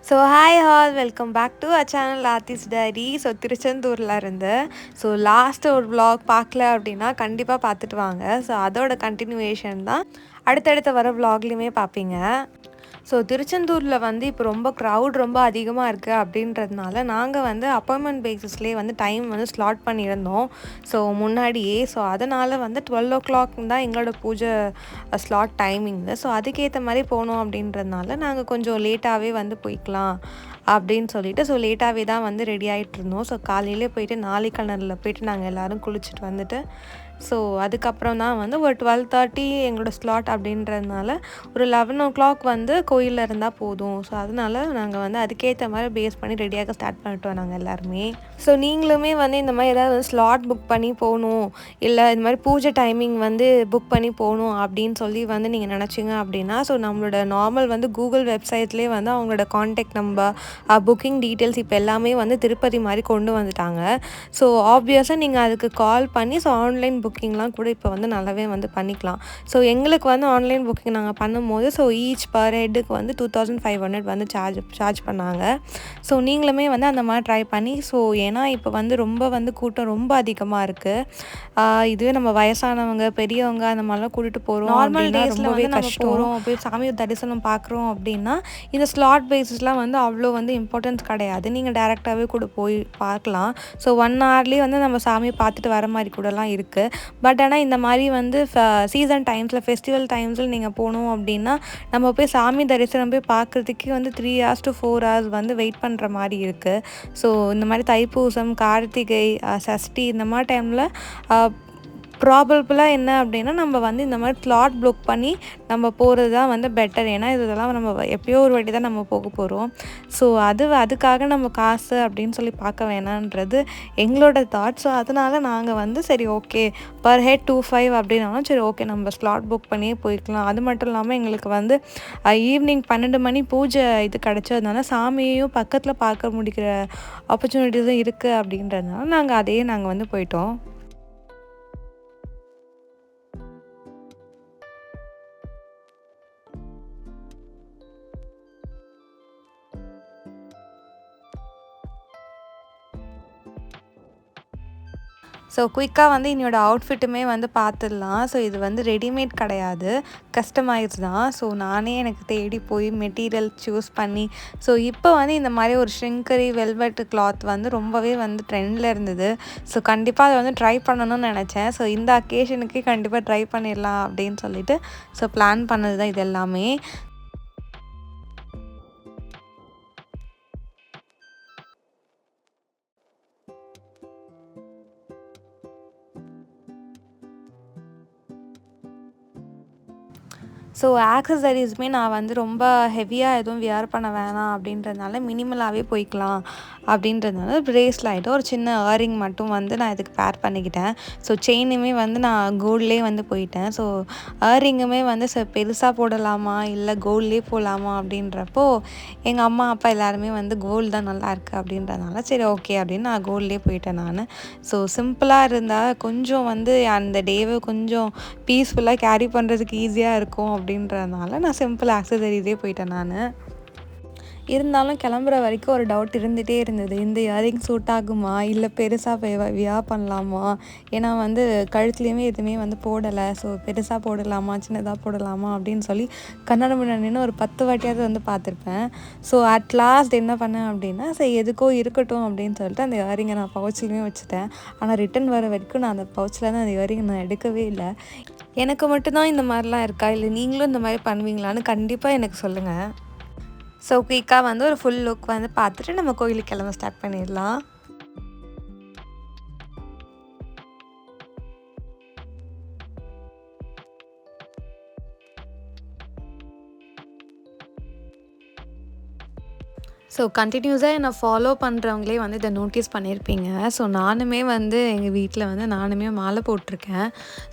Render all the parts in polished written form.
So hi all welcome back to a channel Aarthi's diary. So திருச்செந்தூரில் இருந்து last ஒரு vlog பார்க்கல அப்படின்னா கண்டிப்பாக பார்த்துட்டு வாங்க. ஸோ அதோட கண்டினியூவேஷன் தான் அடுத்தடுத்த வர vlogலையுமே பார்ப்பீங்க. திருச்செந்தூரில் இப்போ ரொம்ப க்ரௌட் ரொம்ப அதிகமாக இருக்குது அப்படின்றதுனால நாங்கள் அப்பாயின்மெண்ட் பேசிஸ்லேயே டைம் ஸ்லாட் பண்ணியிருந்தோம். முன்னாடியே அதனால் 12 o'clock தான் எங்களோட பூஜை ஸ்லாட் டைமிங்கு. அதுக்கேற்ற மாதிரி போனோம் அப்படின்றதுனால நாங்கள் கொஞ்சம் லேட்டாகவே போய்க்கலாம் அப்படின்னு சொல்லிட்டு லேட்டாகவே தான் ரெடி ஆகிட்டு இருந்தோம். காலையிலே போயிட்டு நாளைக்கிணறில் போயிட்டு நாங்கள் எல்லோரும் குளிச்சுட்டு வந்துட்டு அதுக்கப்புறம் தான் ஒரு 12:30 எங்களோட ஸ்லாட் அப்படின்றதுனால ஒரு 11 o'clock கோயிலில் இருந்தால் போதும். அதனால நாங்கள் அதுக்கேற்ற மாதிரி பேஸ் பண்ணி ரெடியாக ஸ்டார்ட் பண்ணிட்டோம் நாங்கள் எல்லாருமே. நீங்களுமே இந்த மாதிரி ஏதாவது ஸ்லாட் புக் பண்ணி போகணும், இல்லை இந்த மாதிரி பூஜை டைமிங் புக் பண்ணி போகணும் அப்படின்னு சொல்லி நீங்கள் நினச்சிங்க அப்படின்னா நம்மளோட நார்மல் கூகுள் வெப்சைட்லேயே அவங்களோட கான்டாக்ட் நம்பர், புக்கிங் டீட்டெயில்ஸ் இப்போ எல்லாமே திருப்பதி மாதிரி கொண்டு வந்துட்டாங்க. ஆப்வியஸாக நீங்கள் அதுக்கு கால் பண்ணி ஆன்லைன் புக்கிங்லாம் கூட இப்போ நல்லாவே பண்ணிக்கலாம். எங்களுக்கு ஆன்லைன் புக்கிங் நாங்கள் பண்ணும்போது ஈச் பர் ஹெட்டுக்கு 2500 சார்ஜ் பண்ணாங்க. நீங்களுமே அந்த மாதிரி ட்ரை பண்ணி ஏன்னா இப்போ ரொம்ப கூட்டம் ரொம்ப அதிகமாக இருக்குது. இதுவே நம்ம வயசானவங்க பெரியவங்க அந்த மாதிரிலாம் கூட்டிகிட்டு போகிறோம். நார்மல் டேஸில் ரொம்பவே கஷ்டம். போய் சாமி தரிசனம் பார்க்குறோம் அப்படின்னா இந்த ஸ்லாட் பேஸஸ்லாம் அவ்வளோ இம்பார்ட்டன்ஸ் கிடையாது. நீங்கள் டேரெக்டாகவே கூட போய் பார்க்கலாம். 1 hourலேயே நம்ம சாமியை பார்த்துட்டு வர மாதிரி கூடலாம் இருக்குது. பட் ஆனால் இந்த மாதிரி சீசன் டைம்ஸில் ஃபெஸ்டிவல் டைம்ஸில் நீங்கள் போகணும் அப்படின்னா நம்ம போய் சாமி தரிசனம் போய் பார்க்குறதுக்கே 3 hours to 4 hours வெயிட் பண்ணுற மாதிரி இருக்குது. இந்த மாதிரி தைப்பூசம், கார்த்திகை, சஷ்டி இந்த மாதிரி டைமில் ப்ராபபிளாக என்ன அப்படின்னா நம்ம இந்த மாதிரி ஸ்லாட் புக் பண்ணி நம்ம போகிறது தான் பெட்டர். ஏன்னா இதெல்லாம் நம்ம எப்போயோ ஒரு வாட்டி தான் நம்ம போக போகிறோம். அதுக்காக நம்ம காசு அப்படின்னு சொல்லி பார்க்க வேணான்றது எங்களோட தாட். அதனால் நாங்கள் சரி ஓகே பர் ஹெட் 25 அப்படின்னாலும் சரி ஓகே நம்ம ஸ்லாட் புக் பண்ணியே போய்க்கலாம். அது மட்டும் இல்லாமல் எங்களுக்கு ஈவினிங் 12 மணி பூஜை இது கிடச்சதுனால சாமியையும் பக்கத்தில் பார்க்க முடிக்கிற ஆப்பர்ச்சுனிட்டிஸும் இருக்குது அப்படின்றதுனால நாங்கள் அதையே நாங்கள் போயிட்டோம். குயிக்காக என்னோடய அவுட்ஃபிட்டுமே பார்த்துடலாம். இது ரெடிமேட் கிடையாது, கஸ்டமைஸ் தான். நானே எனக்கு தேடி போய் மெட்டீரியல் சூஸ் பண்ணி இப்போ இந்த மாதிரி ஒரு ஷ்ரிங்கரி வெல்வெட் கிளாத் ரொம்பவே ட்ரெண்டில் இருந்தது. கண்டிப்பாக அதை ட்ரை பண்ணணும்னு நினச்சேன். இந்த அக்கேஷனுக்கு கண்டிப்பாக ட்ரை பண்ணிடலாம் அப்படின்னு சொல்லிட்டு பிளான் பண்ணது தான் இது எல்லாமே. ஆக்சசரிஸுமே நான் ரொம்ப ஹெவியாக எதுவும் வியர் பண்ண வேணாம் அப்படின்றதுனால மினிமலாகவே போய்க்கலாம் அப்படின்றதுனால பிரேஸ்லைட் ஒரு சின்ன இயரிங் மட்டும் நான் இதுக்கு பேர் பண்ணிக்கிட்டேன். செயினுமே நான் கோல்ட்லேயே போயிட்டேன். இயரிங்குமே பெருசாக போடலாமா இல்லை கோல்ட்லேயே போகலாமா அப்படின்றப்போ எங்கள் அம்மா அப்பா எல்லாருமே கோல்டு தான் நல்லா இருக்குது அப்படின்றதுனால சரி ஓகே அப்படின்னு நான் கோல்ட்லேயே போயிட்டேன் நான். சிம்பிளாக இருந்தால் கொஞ்சம் அந்த டேவை கொஞ்சம் பீஸ்ஃபுல்லாக கேரி பண்ணுறதுக்கு ஈஸியாக இருக்கும் அப்படின்றதுனால நான் சிம்பிள் ஆக்சசரிஸே போயிட்டேன் நான். இருந்தாலும் கிளம்புற வரைக்கும் ஒரு டவுட் இருந்துகிட்டே இருந்தது, இந்த இயரிங் சூட் ஆகுமா இல்லை பெருசாக வியர் பண்ணலாமா. ஏன்னா கழுத்துலேயுமே எதுவுமே போடலை. பெருசாக போடலாமா சின்னதாக போடலாமா அப்படின்னு சொல்லி கண்ணாடி முன்னாடின்னு ஒரு 10 வாட்டியாவது பார்த்துருப்பேன். அட் லாஸ்ட் என்ன பண்ணேன் அப்படின்னா சரி எதுக்கோ இருக்கட்டும் அப்படின்னு சொல்லிட்டு அந்த இயரிங்கை நான் பவுச்சிலையுமே வச்சுட்டேன். ஆனால் ரிட்டன் வர வரைக்கும் நான் அந்த பவுச்சில் அந்த இயரிங்கை நான் எடுக்கவே இல்லை. எனக்கு மட்டும்தான் இந்த மாதிரிலாம் இருக்கா இல்லை நீங்களும் இந்த மாதிரி பண்ணுவீங்களான்னு கண்டிப்பாக எனக்கு சொல்லுங்கள். குயிக்காக ஒரு ஃபுல் லுக் பார்த்துட்டு நம்ம கோயிலுக்கு கிளம்ப ஸ்டார்ட் பண்ணிடலாம். கண்டினியூஸாக என்னை ஃபாலோ பண்ணுறவங்களே இதை நோட்டீஸ் பண்ணியிருப்பீங்க. நானுமே எங்கள் வீட்டில் நானுமே மாலை போட்டிருக்கேன்.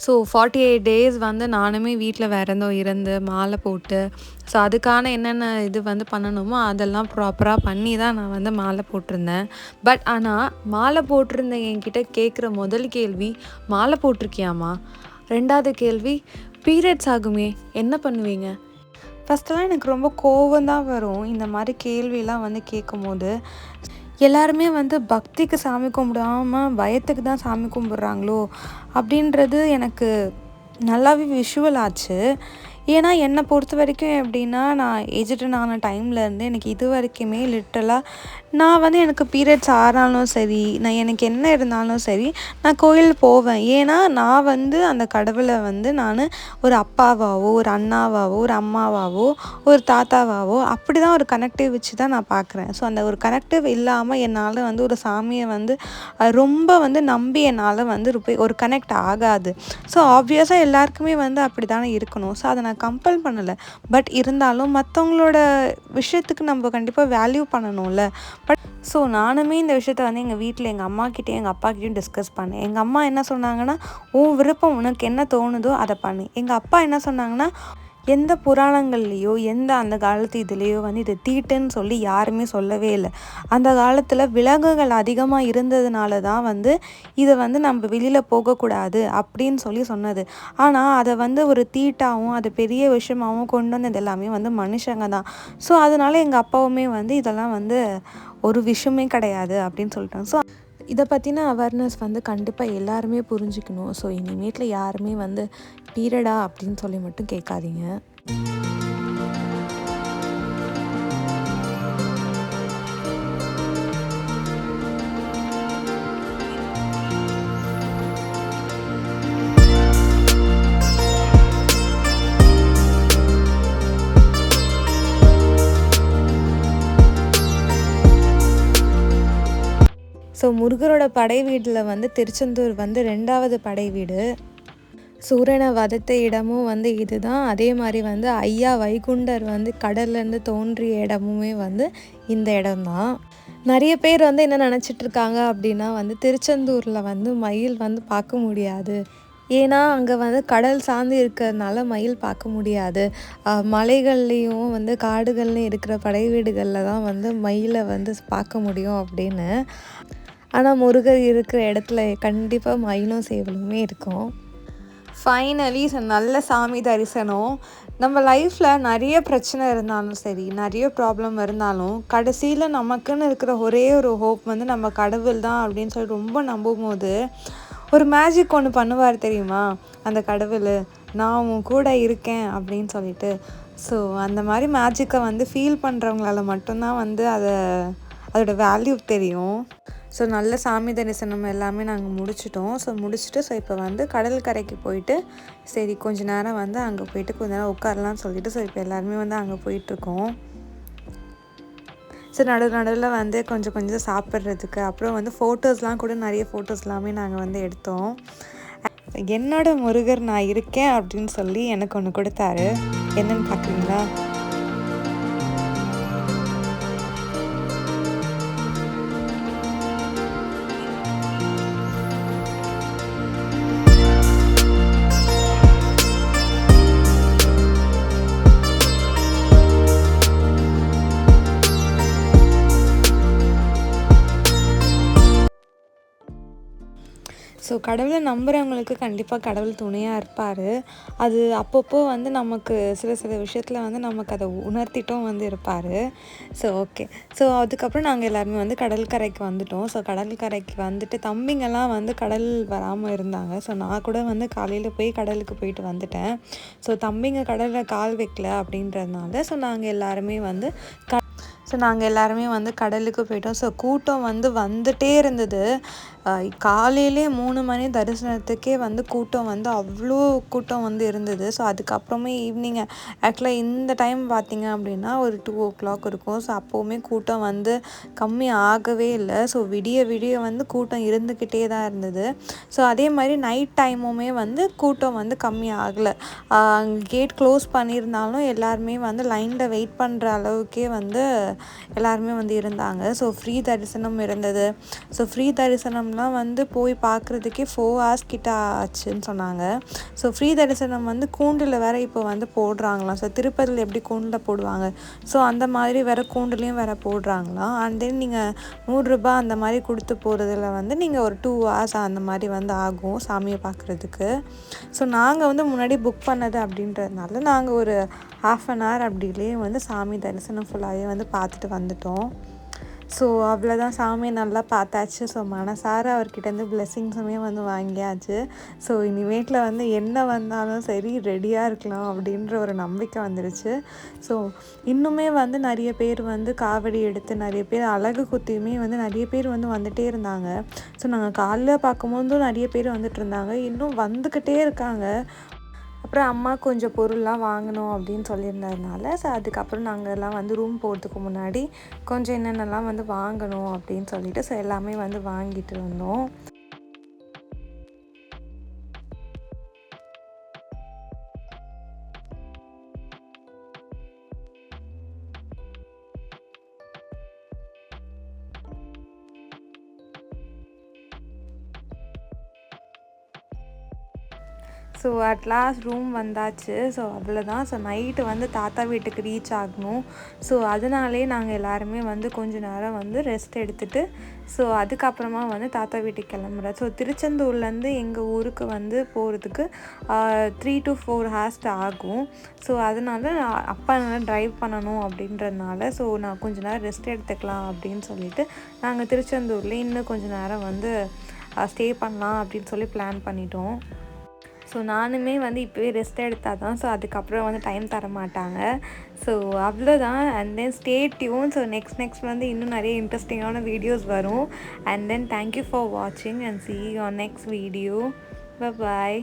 48 days நானுமே வீட்டில் விரதம் இருந்து மாலை போட்டு அதுக்கான என்னென்ன இது பண்ணணுமோ அதெல்லாம் ப்ராப்பராக பண்ணி தான் நான் மாலை போட்டிருந்தேன். பட் ஆனால் மாலை போட்டிருந்த என்கிட்ட கேட்குற முதல் கேள்வி மாலை போட்டிருக்கியாம்மா, 2வது கேள்வி பீரியட்ஸ் ஆகுமே என்ன பண்ணுவீங்க, ஃபஸ்ட்டெல்லாம் எனக்கு ரொம்ப கோவம் தான் வரும் இந்த மாதிரி கேள்வியெல்லாம் வந்து கேட்கும்போது. எல்லாருமே வந்து பக்திக்கு சாமி கும்பிடாம பயத்துக்கு தான் சாமி கும்பிட்றாங்களோ அப்படின்றது எனக்கு நல்லாவே விஷுவல் ஆச்சு. ஏன்னா என்னை பொறுத்த வரைக்கும் எப்படின்னா, நான் ஏஜ்டன் ஆன டைம்லேருந்து எனக்கு இது வரைக்குமே லிட்ரலாக நான் வந்து எனக்கு பீரியட்ஸ் ஆனாலும் சரி, எனக்கு என்ன இருந்தாலும் சரி, நான் கோயில் போவேன். ஏன்னா நான் வந்து அந்த கடவுளை வந்து நான் ஒரு அப்பாவாவோ, ஒரு அண்ணாவாவோ, ஒரு அம்மாவாவோ, ஒரு தாத்தாவாவோ அப்படி தான் ஒரு கனெக்டிவ் வச்சு தான் நான் பார்க்குறேன். ஸோ அந்த ஒரு கனெக்டிவ் இல்லாமல் என்னால் வந்து ஒரு சாமியை வந்து ரொம்ப வந்து நம்பி என்னால் வந்து ஒரு கனெக்ட் ஆகாது. ஸோ ஆப்வியஸாக எல்லாருக்குமே வந்து அப்படி தானே இருக்கணும். ஸோ அதை நான் கம்பல் பண்ணலை. பட் இருந்தாலும் மற்றவங்களோட விஷயத்துக்கு நம்ம கண்டிப்பாக வேல்யூ பண்ணணும்ல. பட் ஸோ நானுமே இந்த விஷயத்த வந்து எங்கள் வீட்டில் எங்கள் அம்மாக்கிட்டேயும் எங்கள் அப்பாக்கிட்டேயும் டிஸ்கஸ் பண்ணேன். எங்கள் அம்மா என்ன சொன்னாங்கன்னா, உன் விருப்பம் உனக்கு என்ன தோணுதோ அதை பண்ணு. எங்கள் அப்பா என்ன சொன்னாங்கன்னா, எந்த புராணங்கள்லேயோ எந்த அந்த காலத்து இதுலேயோ வந்து இது தீட்டுன்னு சொல்லி யாருமே சொல்லவே இல்லை. அந்த காலத்தில் விலங்குகள் அதிகமாக இருந்ததுனால தான் வந்து இதை வந்து நம்ம வெளியில் போகக்கூடாது அப்படின்னு சொல்லி சொன்னது. ஆனால் அதை வந்து ஒரு தீட்டாகவும் அது பெரிய விஷயமாகவும் கொண்டு வந்தது எல்லாமே வந்து மனுஷங்க தான். ஸோ அதனால எங்கள் அப்பாவுமே வந்து இதெல்லாம் வந்து ஒரு விஷயமே கிடையாது அப்படின்னு சொல்லிட்டாங்க. ஸோ இதை பற்றின அவேர்னஸ் வந்து கண்டிப்பாக எல்லாருமே புரிஞ்சுக்கணும். ஸோ இனிமேட்டில் யாருமே வந்து பீரியடா அப்படின்னு சொல்லி மட்டும் கேட்காதீங்க. ஸோ முருகரோட படை வீட்டில் வந்து திருச்செந்தூர் வந்து 2வது படை வீடு. சூரனை வதத்த இடமும் வந்து இதுதான். அதே மாதிரி வந்து ஐயா வைகுண்டர் வந்து கடல்லேருந்து தோன்றிய இடமுமே வந்து இந்த இடம்தான். நிறைய பேர் வந்து என்ன நினச்சிட்ருக்காங்க அப்படின்னா வந்து திருச்செந்தூரில் வந்து மயில் வந்து பார்க்க முடியாது. ஏன்னா அங்கே வந்து கடல் சார்ந்து இருக்கிறதுனால மயில் பார்க்க முடியாது. மலைகள்லேயும் வந்து காடுகள்லேயும் இருக்கிற படை வீடுகளில் தான் வந்து மயிலை வந்து பார்க்க முடியும் அப்படின்னு. ஆனால் முருகர் இருக்கிற இடத்துல கண்டிப்பாக மயிலும் சேவலுமே இருக்கும். ஃபைனலி நல்ல சாமி தரிசனம். நம்ம லைஃப்பில் நிறைய பிரச்சனை இருந்தாலும் சரி, நிறைய ப்ராப்ளம் இருந்தாலும் கடைசியில் நமக்குன்னு இருக்கிற ஒரே ஒரு ஹோப் வந்து நம்ம கடவுள் தான் அப்படின்னு சொல்லி ரொம்ப நம்பும் போது ஒரு மேஜிக் ஒன்று பண்ணுவார் தெரியுமா அந்த கடவுள், நான் உன் கூட இருக்கேன் அப்படின்னு சொல்லிட்டு. ஸோ அந்த மாதிரி மேஜிக்கை வந்து ஃபீல் பண்ணுறவங்களால மட்டும்தான் வந்து அதோட வேல்யூ தெரியும். ஸோ நல்ல சாமி தரிசனம் எல்லாமே நாங்கள் முடிச்சிட்டோம். முடிச்சுட்டு இப்போ வந்து கடல் கரைக்கு போயிட்டு சரி கொஞ்ச நேரம் வந்து அங்கே போயிட்டு கொஞ்ச நேரம் உட்காரலான்னு சொல்லிட்டு இப்போ எல்லாருமே வந்து அங்கே போயிட்டுருக்கோம். நடுவில் வந்து கொஞ்சம் சாப்பிட்றதுக்கு அப்புறம் வந்து ஃபோட்டோஸ்லாம் கூட நிறைய ஃபோட்டோஸ் எல்லாமே நாங்கள் வந்து எடுத்தோம். என்னோட முருகர் நான் இருக்கேன் அப்படின்னு சொல்லி எனக்கு ஒன்று கொடுத்தாரு. என்னன்னு பார்க்குறீங்களா? ஸோ கடவுளை நம்புகிறவங்களுக்கு கண்டிப்பாக கடவுள் துணையாக இருப்பார். அது அப்பப்போ வந்து நமக்கு சில விஷயத்தில் வந்து நமக்கு அதை உணர்த்திட்டும் வந்து இருப்பார். ஓகே. அதுக்கப்புறம் நாங்கள் எல்லாருமே வந்து கடற்கரைக்கு வந்துட்டோம். கடற்கரைக்கு வந்துட்டு தம்பிங்கெல்லாம் வந்து கடல் வராமல் இருந்தாங்க. நான் கூட வந்து காலையில் போய் கடலுக்கு போயிட்டு வந்துட்டேன். தம்பிங்க கடலில் கால் வைக்கல அப்படின்றதுனால நாங்கள் எல்லாருமே வந்து நாங்கள் எல்லாருமே வந்து கடலுக்கு போயிட்டோம். கூட்டம் வந்து வந்துட்டே இருந்தது. காலையிலே 3 மணி தரிசனத்துக்கே வந்து கூட்டம் வந்து அவ்வளோ கூட்டம் வந்து இருந்தது. அதுக்கப்புறமே ஈவினிங் ஆக்சுவலாக இந்த டைம் பார்த்திங்க அப்படின்னா ஒரு 2 o'clock இருக்கும். அப்போவுமே கூட்டம் வந்து கம்மி ஆகவே இல்லை. விடிய வந்து கூட்டம் இருந்துக்கிட்டே தான் இருந்தது. அதே மாதிரி நைட் டைமுமே வந்து கூட்டம் வந்து கம்மி ஆகலை. கேட் க்ளோஸ் பண்ணியிருந்தாலும் எல்லாருமே வந்து லைனில் வெயிட் பண்ணுற அளவுக்கே வந்து எல்லாருமே வந்து இருந்தாங்க. ஸோ ஃப்ரீ தரிசனம் இருந்தது. ஸோ ஃப்ரீ தரிசனம்லாம் வந்து போய் பார்க்குறதுக்கே 4 hours கிட்ட ஆச்சுன்னு சொன்னாங்க. ஸோ ஃப்ரீ தரிசனம் வந்து கூண்டில் வேறு இப்போ வந்து போடுறாங்களாம். ஸோ திருப்பதியில் எப்படி கூண்டில் போடுவாங்க, ஸோ அந்த மாதிரி வேறு கூண்டுலேயும் வேறு போடுறாங்களாம். அண்ட் தென் நீங்கள் ₹100 அந்த மாதிரி கொடுத்து போகிறதுல வந்து நீங்கள் ஒரு 2 hours அந்த மாதிரி வந்து ஆகும் சாமியை பார்க்குறதுக்கு. ஸோ நாங்கள் வந்து முன்னாடி புக் பண்ணது அப்படின்றதுனால நாங்கள் ஒரு 1/2 hour அப்படிலே வந்து சாமி தரிசனம் ஃபுல்லாகவே வந்து பார்த்துட்டு வந்துட்டோம். ஸோ அவ்வளோதான், சாமியை நல்லா பார்த்தாச்சு. ஸோ மனசார அவர்கிட்டேருந்து பிளெஸ்ஸிங்ஸுமே வந்து வாங்கியாச்சு. ஸோ இனிமேட்டில் வந்து என்ன வந்தாலும் சரி ரெடியாக இருக்கலாம் அப்படின்ற ஒரு நம்பிக்கை வந்துடுச்சு. ஸோ இன்னுமே வந்து நிறைய பேர் வந்து காவடி எடுத்து நிறைய பேர் அழகு குத்தியுமே வந்து நிறைய பேர் வந்து வந்துகிட்டே இருந்தாங்க. ஸோ நாங்கள் காலையில் பார்க்கும்போதும் நிறைய பேர் வந்துட்டு இருந்தாங்க, இன்னும் வந்துக்கிட்டே இருக்காங்க. அப்புறம் அம்மா கொஞ்சம் பொருள்லாம் வாங்கணும் அப்படின்னு சொல்லியிருந்ததுனால, ஸோ அதுக்கப்புறம் நாங்கள் எல்லாம் வந்து ரூம் போகிறதுக்கு முன்னாடி கொஞ்சம் என்னென்னலாம் வந்து வாங்கணும் அப்படின்னு சொல்லிட்டு ஸோ எல்லாமே வந்து வாங்கிட்டு வந்தோம். ஸோ அட் லாஸ்ட் ரூம் வந்தாச்சு. ஸோ அவ்வளோதான். ஸோ நைட்டு வந்து தாத்தா வீட்டுக்கு ரீச் ஆகணும். ஸோ அதனாலே நாங்கள் எல்லாருமே வந்து கொஞ்சம் நேரம் வந்து ரெஸ்ட் எடுத்துகிட்டு ஸோ அதுக்கப்புறமா வந்து தாத்தா வீட்டுக்கு கிளம்புறோம். ஸோ திருச்செந்தூர்லேருந்து எங்கள் ஊருக்கு வந்து போகிறதுக்கு 3 to 4 hours ஆகும். ஸோ அதனால் அப்பா நல்லா ட்ரைவ் பண்ணணும் அப்படின்றதுனால ஸோ நான் கொஞ்சம் நேரம் ரெஸ்ட் எடுத்துக்கலாம் அப்படின்னு சொல்லிவிட்டு நாங்கள் திருச்செந்தூரில் இன்னும் கொஞ்சம் நேரம் வந்து ஸ்டே பண்ணலாம் அப்படின்னு சொல்லி பிளான் பண்ணிட்டோம். ஸோ நானுமே வந்து இப்போவே ரெஸ்ட் எடுத்தால் தான் ஸோ அதுக்கப்புறம் வந்து டைம் தர மாட்டாங்க. ஸோ அவ்வளோதான். And then stay tune. So next வந்து இன்னும் நிறைய இன்ட்ரெஸ்டிங்கான வீடியோஸ் வரும். அண்ட் தென் தேங்க்யூ ஃபார் வாட்சிங் and see you on next video. Bye bye.